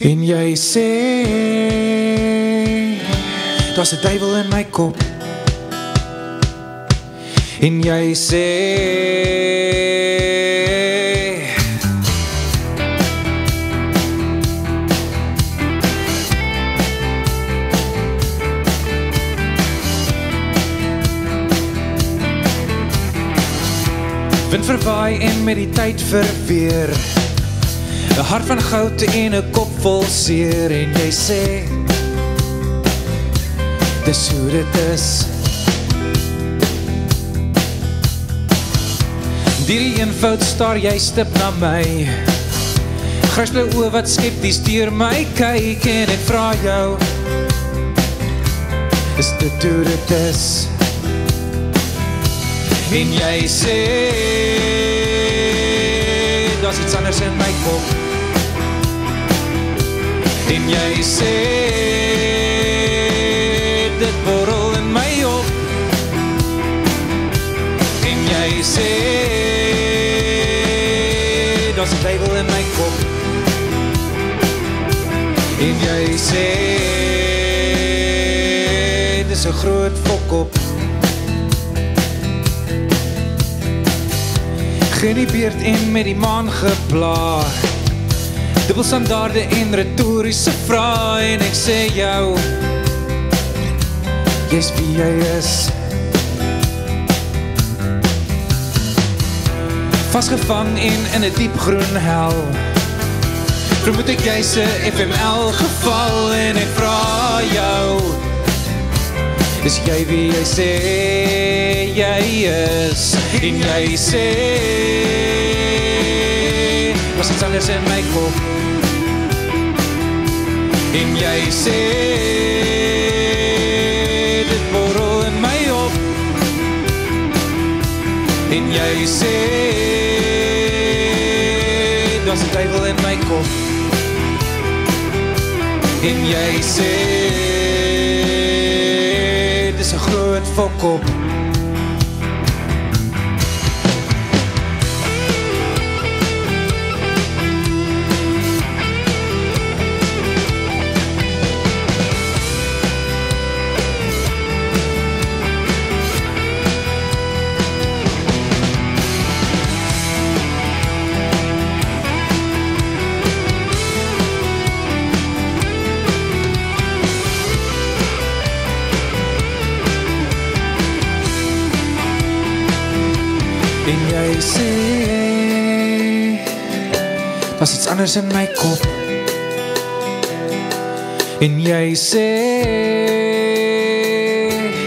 En jy sê, daar's 'n duiwel in my kop. En jy sê, wind verwaai en met die tyd verweer, 'n hart van goud en 'n kop vol seer. En jy sê, dis hoe dit is. Deur die eenvoud staar jy stip na my, grysblou oë wat skepties deur my kyk. En ek vra jou, is dit hoe dit is? En jy sê, daar's iets anders in my kop. En jy sê, dit borrel in my op. En jy sê, daar's 'n duiwel in my kop. En jy sê, dis 'n groot fokkop. Geniebeerd en met die maan geplaag, dubbelstandaarde en retorische vrae. En ek sê jou, jy's wie jy is. Vastgevang en in 'n diep groen hel, vermoed ek jy's 'n FML geval. En ek vra jou, is jy wie jy sê jy is? En jy sê, was iets anders in my kop. En jy sê, dit borrel in my op. En jy sê, daar's 'n duiwel in my kop. En jy sê, dis 'n groot fokkop. En jy sê, daar's iets anders in my kop. En jy sê,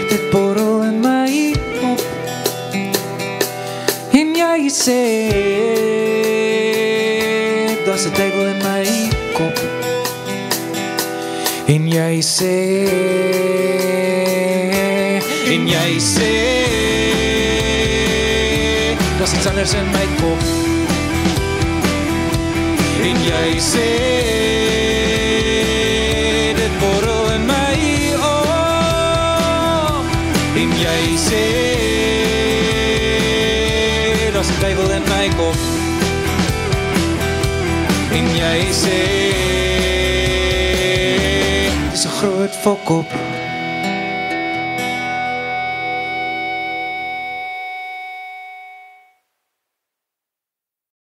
dit borrel in my op. En jy sê, daar's 'n duiwel in my kop. En jy sê, en jy sê, daar's iets anders in my kop. En jy sê, dit borrel in my op. En jy sê, daar's 'n duiwel in my kop. En jy sê, dis 'n groot fokkop.